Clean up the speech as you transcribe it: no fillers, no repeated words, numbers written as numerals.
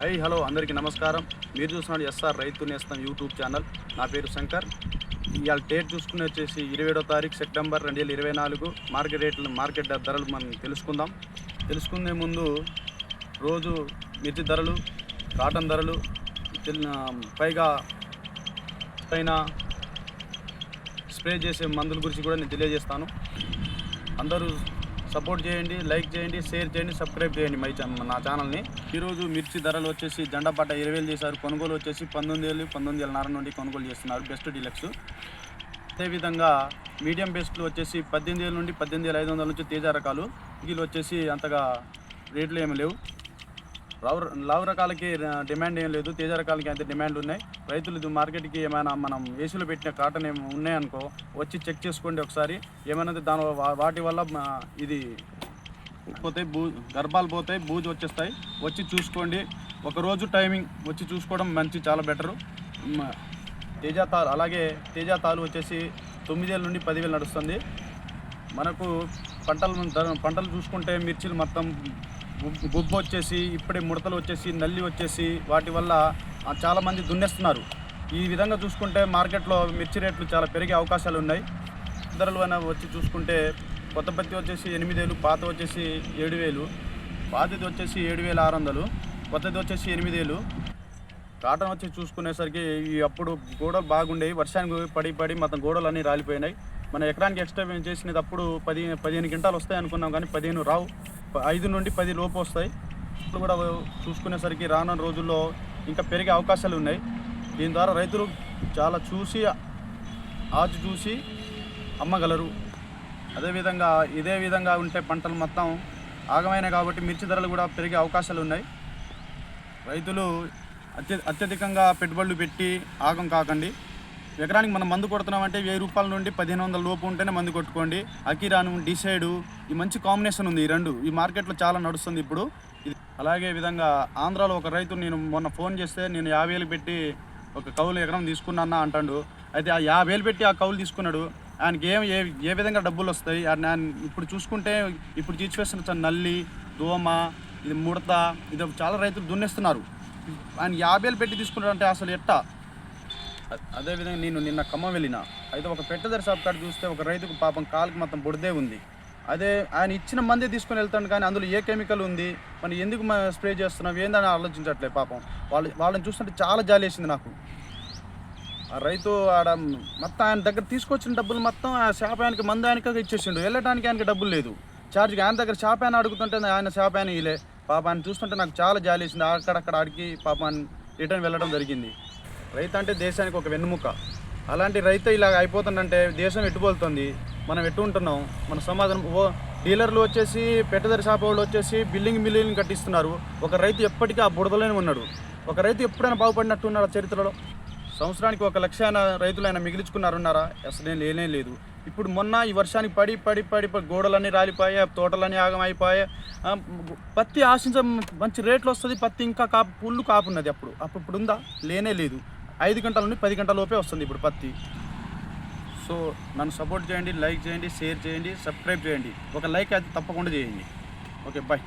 Hello అందరికీ నమస్కారం. మీరు చూస్తున్నారు ఎస్ఆర్ రైతు నేస్తం యూట్యూబ్ ఛానల్. నా పేరు శంకర్. ఇవాళ డేట్ చూసుకుని వచ్చేసి 27వ తారీఖు సెప్టెంబర్ 2024. మార్కెట్ ధరలు మనం తెలుసుకునే ముందు రోజు మిర్చి ధరలు, కాటన్ ధరలు, పైన స్ప్రే చేసే మందుల గురించి కూడా నేను తెలియజేస్తాను. అందరూ సపోర్ట్ చేయండి, లైక్ చేయండి, షేర్ చేయండి, సబ్స్క్రైబ్ చేయండి నా ఛానల్ని. ఈరోజు మిర్చి ధరలు వచ్చేసి జెండా పట్ట 20,000 చేశారు. కొనుగోలు వచ్చేసి 19,000, 19,500 నుండి కొనుగోలు చేస్తున్నారు బెస్ట్ డీలక్స్. అదేవిధంగా మీడియం బెస్ట్లు వచ్చేసి 18,000 నుండి 18,500 నుంచి తేజ రకాలు. వీళ్ళు వచ్చేసి అంతగా రేట్లు ఏమి లేవు. లావు రకాలకి డిమాండ్ ఏం లేదు, తేజ రకాలకి అయితే డిమాండ్ ఉన్నాయి. రైతులు మార్కెట్కి ఏమైనా మనం ఏసీలో పెట్టిన కాటన్ ఏమి ఉన్నాయనుకో వచ్చి చెక్ చేసుకోండి ఒకసారి. ఏమైనా వాటి వల్ల ఇది పోతాయి, గర్భాలు పోతాయి, బూజు వచ్చేస్తాయి. వచ్చి చూసుకోండి. ఒకరోజు టైమింగ్ వచ్చి చూసుకోవడం చాలా బెటరు. అలాగే తేజ తాలు వచ్చేసి 9,000 నుండి 10,000 నడుస్తుంది. మనకు పంటలు చూసుకుంటే మిర్చిలు మొత్తం గుబ్బు వచ్చేసి, ఇప్పుడే ముడతలు వచ్చేసి, నల్లి వచ్చేసి, వాటి వల్ల చాలామంది దున్నేస్తున్నారు. ఈ విధంగా చూసుకుంటే మార్కెట్లో మిర్చి రేట్లు చాలా పెరిగే అవకాశాలు ఉన్నాయి. ధరలు అయినా వచ్చి చూసుకుంటే కొత్త పత్తి వచ్చేసి 8,000, పాత వచ్చేసి 7,000, పాతది వచ్చేసి 7,600, కొత్తది వచ్చేసి 8,000. కాటన్ వచ్చి చూసుకునేసరికి అప్పుడు గోడలు బాగుండేవి, వర్షానికి పడి మొత్తం గోడలు అన్నీ రాలిపోయినాయి. మన ఎకరానికి ఎక్స్ట్రా చేసినప్పుడు 15 క్వింటాలు వస్తాయి అనుకున్నాం, కానీ 15 రావు, 5 నుండి 10 లోపు వస్తాయి. ఇప్పుడు కూడా చూసుకునేసరికి రానున్న రోజుల్లో ఇంకా పెరిగే అవకాశాలు ఉన్నాయి. దీని ద్వారా రైతులు చాలా చూసి అమ్మగలరు. అదేవిధంగా ఇదే విధంగా ఉంటే పంటలు మొత్తం ఆగమైనాయి కాబట్టి మిర్చి ధరలు కూడా పెరిగే అవకాశాలు ఉన్నాయి. రైతులు అత్యధికంగా పెట్టుబడులు పెట్టి ఆగం కాకండి. ఎకరానికి మనం మందు కొడుతున్నామంటే 1,000 రూపాయల నుండి 1,500 లోపు ఉంటేనే మందు కొట్టుకోండి. అకీరాను, డిసైడు, ఈ మంచి కాంబినేషన్ ఉంది. ఈ రెండు ఈ మార్కెట్లో చాలా నడుస్తుంది ఇప్పుడు. అలాగే విధంగా ఆంధ్రాలో ఒక రైతు నేను మొన్న ఫోన్ చేస్తే నేను 50,000 పెట్టి ఒక కౌలు ఎకరం తీసుకున్నా అంటాడు. అయితే ఆ 50,000 పెట్టి ఆ కౌలు తీసుకున్నాడు. ఆయనకి ఏ విధంగా డబ్బులు వస్తాయి? ఇప్పుడు చూసుకుంటే ఇప్పుడు సిచ్యువేషన్ నల్లి, దోమ, ఇది ముడత, ఇది చాలా రైతులు దున్నేస్తున్నారు. ఆయన 50,000 పెట్టి తీసుకున్నాడంటే అసలు ఎట్టా? అదేవిధంగా నేను నిన్న ఖమ్మం వెళ్ళిన, అయితే ఒక పెట్టదరి షాప్ కాడ చూస్తే ఒక రైతుకు పాపం కాలుకి మొత్తం బుడదే ఉంది. అదే ఆయన ఇచ్చిన మందే తీసుకుని వెళ్తాడు, కానీ అందులో ఏ కెమికల్ ఉంది, మనం ఎందుకు స్ప్రే చేస్తున్నాం ఏందని ఆలోచించట్లేదు. పాపం వాళ్ళని చూస్తుంటే చాలా జాలి వేసింది నాకు. ఆ రైతు ఆడ మొత్తం ఆయన దగ్గర తీసుకొచ్చిన డబ్బులు మొత్తం ఆ షాప్ ఆయనకి మందు ఆయనకి ఇచ్చేసిండు. వెళ్ళడానికి ఆయనకి డబ్బులు లేదు. ఛార్జ్కి ఆయన దగ్గర షాప్ ఆయన అడుగుతుంటే ఆయన షాప్ ఆయన ఇలే. పాప ఆయన చూస్తుంటే నాకు చాలా జాలి వేసింది. అక్కడక్కడ అడిగి పాపం రిటర్న్ వెళ్ళడం జరిగింది. రైతు అంటే దేశానికి ఒక వెన్నుముక. అలాంటి రైతు ఇలాగ అయిపోతుందంటే దేశం ఎట్టుపోతుంది, మనం ఎట్టు ఉంటున్నాం, మన సమాధానం. డీలర్లు వచ్చేసి, పెట్టదరి షాప్ వాళ్ళు వచ్చేసి మిల్లింగ్ కట్టిస్తున్నారు. ఒక రైతు ఎప్పటికీ ఆ బుడదలోనే ఉన్నాడు. ఒక రైతు ఎప్పుడైనా బాగుపడినట్టు ఉన్నాడు చరిత్రలో? సంవత్సరానికి 1,00,000 రైతులైనా మిగిలించుకున్నారున్నారా? అసలు లేనే లేదు. ఇప్పుడు మొన్న ఈ వర్షానికి పడి గోడలన్నీ రాలిపోయాయి, తోటలన్నీ ఆగమైపోయాయి. పత్తి మంచి రేట్లు వస్తుంది. పత్తి ఇంకా పుల్లు కాపున్నది. అప్పుడు ఉందా? లేనే లేదు. 5 గంటల నుండి 10 గంటల లోపే వస్తుంది ఇప్పుడు పత్తి. సో నన్ను సపోర్ట్ చేయండి, లైక్ చేయండి, షేర్ చేయండి, సబ్స్క్రైబ్ చేయండి. ఒక లైక్ అయితే తప్పకుండా చేయండి. Okay, bye.